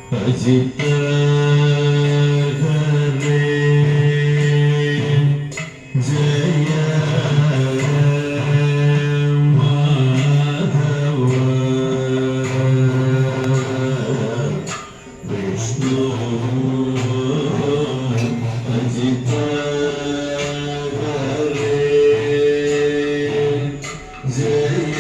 അജിത ജയ മാധവ വിഷ്ണു അജിത ജയ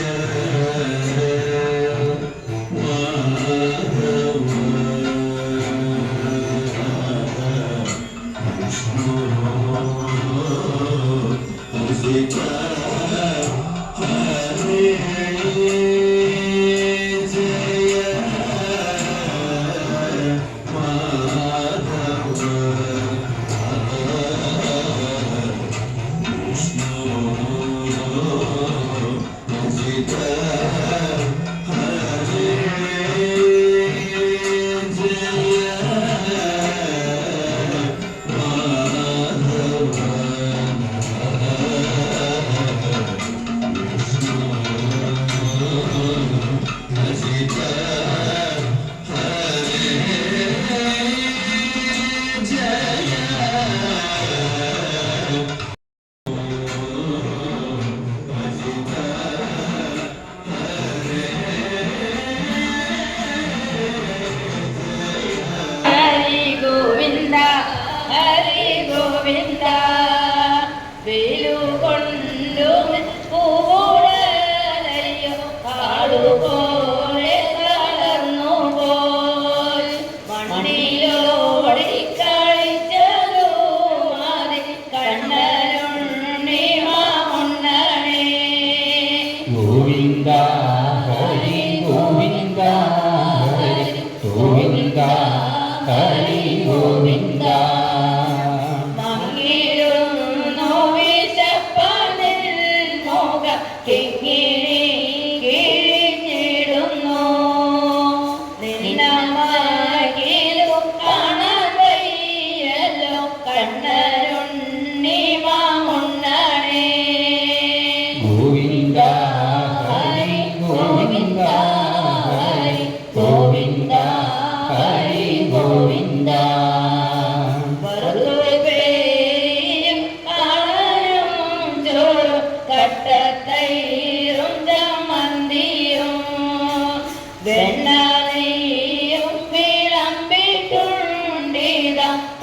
ഗോവിന്ദ ഹരി ഗോവിന്ദ ഹരി ഗോവിന്ദ ഹരി ഗോവിന്ദ മങ്ങിടുന്നു വിശപ്പതിൽ മോഹ കിങ്ങിണി കിഴിഞ്ഞിടുന്നു നിന്നമാകിലു കാണാൻ വയ്യല്ലോ കണ്ണരുണ്ണി മാമുണ്ണണേ ഗോവിന്ദ ഹരി ഗോവിന്ദ ഹരി ഗോവിന്ദ ഹരി ഗോവിന്ദ വറുപേരിയും കാണാനും ചോറും കട്ടത്തൈറും ചമ്മന്തിയും വെണ്ണനെയ്യും വിളമ്പിട്ടുണ്ടിത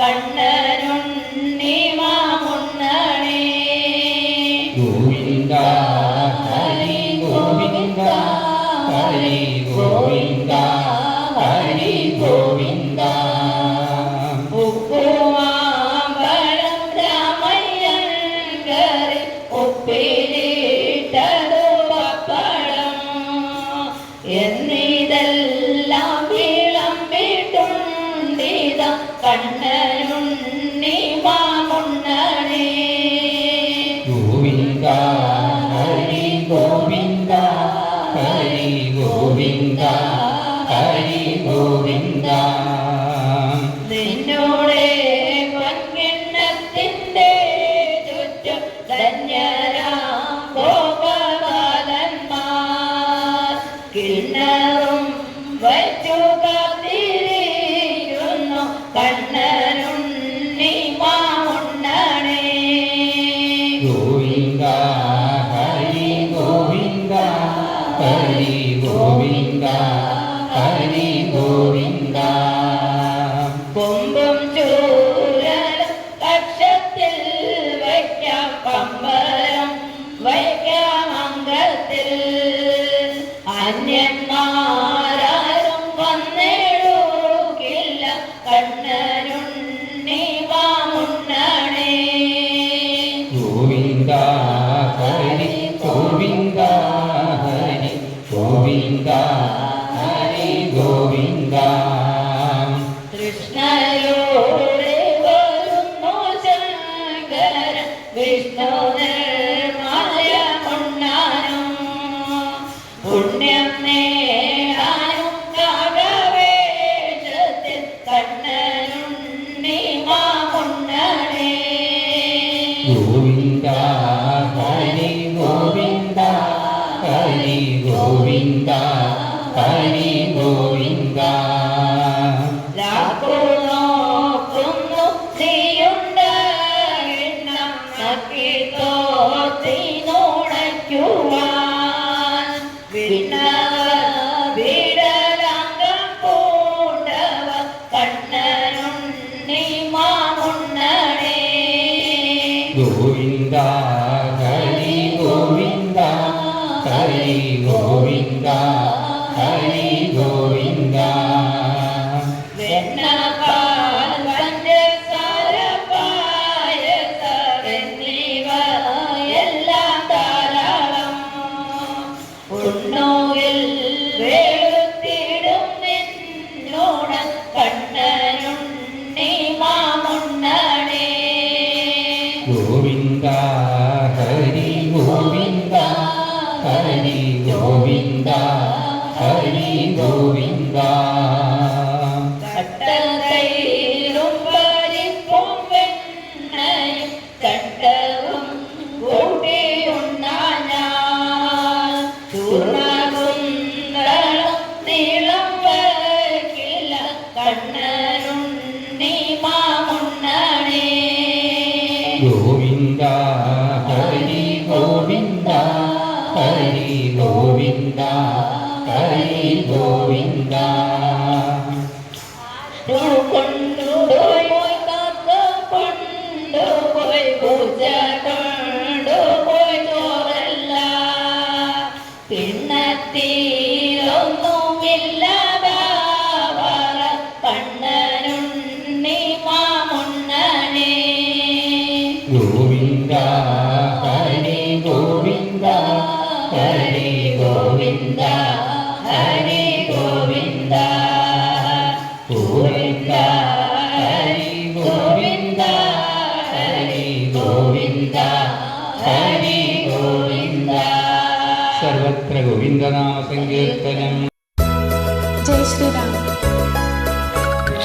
കണ്ണനുണ്ണി മാമുണ്ണണേ ഗോവിന്ദ ഹരി ഗോവിന്ദ ഹരി ഗോവിന്ദ ഹരി ഗോവിന്ദ ഉപ്പുമാമ്പഴം രാമയ്യൻ കറി ഉപ്പിലിട്ടതു പപ്പടം എന്നിതെല്ലാം വിളമ്പിട്ടുണ്ടിത കണ്ണനുണ്ണി മാമുണ്ണണേ ഗോവിന്ദ ഹരി ഗോവിന്ദ ഹരി ഗോവിന്ദ ഹരി ഗോവിന്ദ നിന്നോടെ പൊൻകിണ്ണത്തിന്റെ ചുറ്റും ധന്യരാം ഗോപാലന്മാർ കിണ്ണറും വച്ചു കാത്തിരിക്കുന്നു കണ്ണനുണ്ണി മാമുണ്ണണേ ഗോവിന്ദ ഹരി ഗോവിന്ദ ഹരി ഗോവിന്ദ ഹരി ഗോവിന്ദ കൊമ്പും ചൂരലും കക്ഷത്തിൽ വയ്ക്കാം പമ്പരം വയ്ക്കാം അംഗത്തിൽ അന്യന്മാരും വന്നിടുകില്ല കണ്ണനുണ്ണി മാമുണ്ണണേ ഗോവിന്ദ ഹരി ഗോവിന്ദ ഹരി ഗോവിന്ദ ഹരി ഗോവിന്ദ കൃഷ്ണയോടെ വരുന്നു ശങ്കര വിഷ്ണു നിർമാല്യ മുണ്ണാനും പുണ്യം നേടാനും കാകവേഷത്തിൽ കണ്ണനുണ്ണി മാമുണ്ണണേ ഗോവിന്ദ ഹരി ഗോവിന്ദ ഹരി ഗോവിന്ദ ഹരി ഗോവിന്ദ வீடலாங்கம் பூண்டவ கண்ணனுண்ணி மாமுன்னனே கோவிந்தா ஹரி கோவிந்தா ஹரி கோவிந்தா ஹரி கோவிந்தா வெண்ணபால் பஞ்சசார பாயச வெண்ணிவ எல்லாம் தாராளம் உன்னோவில் வேளுத்திடும் என்னோட கண்ணனுண்ணி மாமுன்னனே கோவிந்தா ஹரி கோவிந்தா ஹரி கோவிந்தா ஹரி கோவிந்தா கட்டதையிலும் பறிப்பும் வெண்ணையும் கட்டவும் கூட்டி உண்ணாஞான் தூர்ணகுந்தளம் நீளம் வைக்கில கண்ணனுண்ணி மாமுன்னனே கோவிந்தா ஹரி கோவிந்தா ஹரி கோவிந்தா ஹரி கோவிந்தா கொண்டு போய் காக்க கொண்டு போய் பூஜை கொண்டு போய் சோறல்ல பின்னத்தீரொന്നും இல்லாதவர கண்ணனுண்ணி மாமுன்னனே கோவிந்தா ஹரி கோவிந்தா ஹரி கோவிந்தா ஹரி கோவிந்தா கோவிந்தா ஹரி கோவிந்தா ஹரி கோவிந்தா ஹரி கோவிந்தா സർവത്ര ഗോവിന്ദനാമ സങ്കീർത്തനം. जय श्री राम।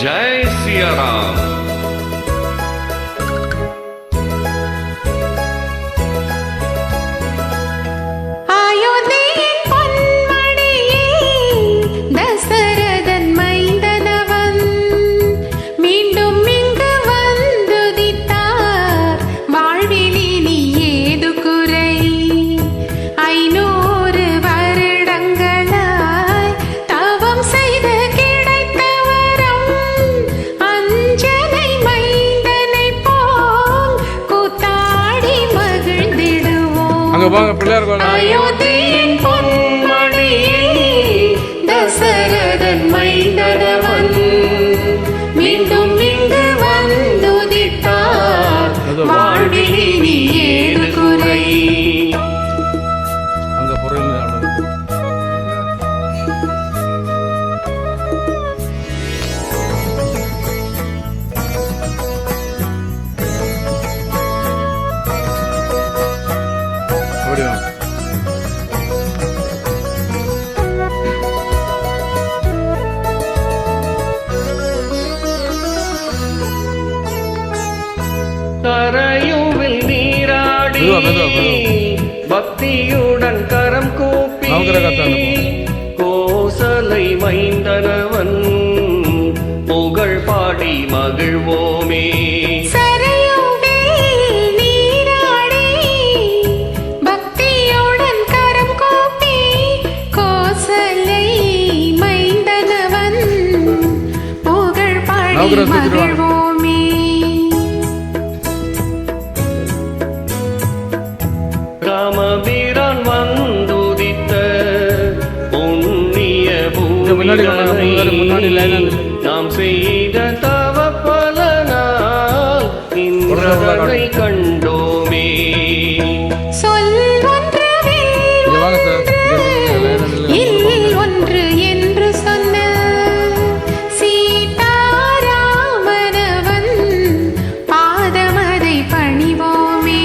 जय सिया राम। அயோத்தியின் பொன்மணியே தசரதன் மைந்தனவன் மீண்டும் இங்கு வந்துதித்தார் வாழ்வில் இனி ஏது குறை. கரையுவில் நீராடி பக்தியுடன் கரம் கூப்பி கோசலை மைந்தனவன் புகழ் பாடி மகிழ்வோமே. ராமபிரான் வந்துதித்த புண்ணிய பூமியை நாம் செய்த தவ பலனால் இன்றதை கண்டோமே. ஒன்று என்று சொன்ன சீதாராமனவன் பாதமதை பணிவோமே.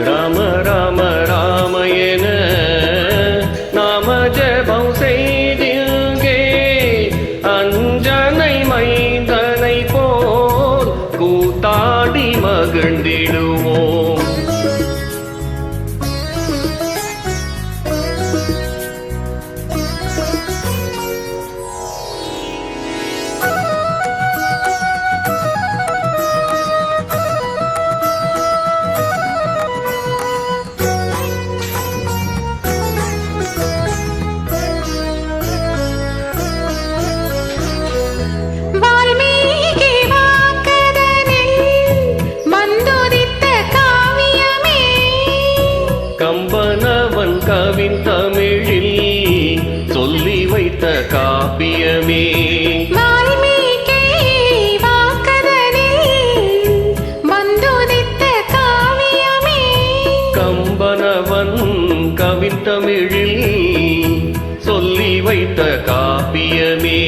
ராம ராம ராம என நாம ஜபம் செய்தில்கே அஞ்சனை மைந்தனை போல் கூத்தாடி மகிழ்ந்திடுவோம். கவின் தமிழில் சொல்லி வைத்த காப்பியமே வால்மீகி வாக்கதனில் வந்துதித்த காவியமே கம்பனவன் கவின் தமிழில் சொல்லி வைத்த காப்பியமே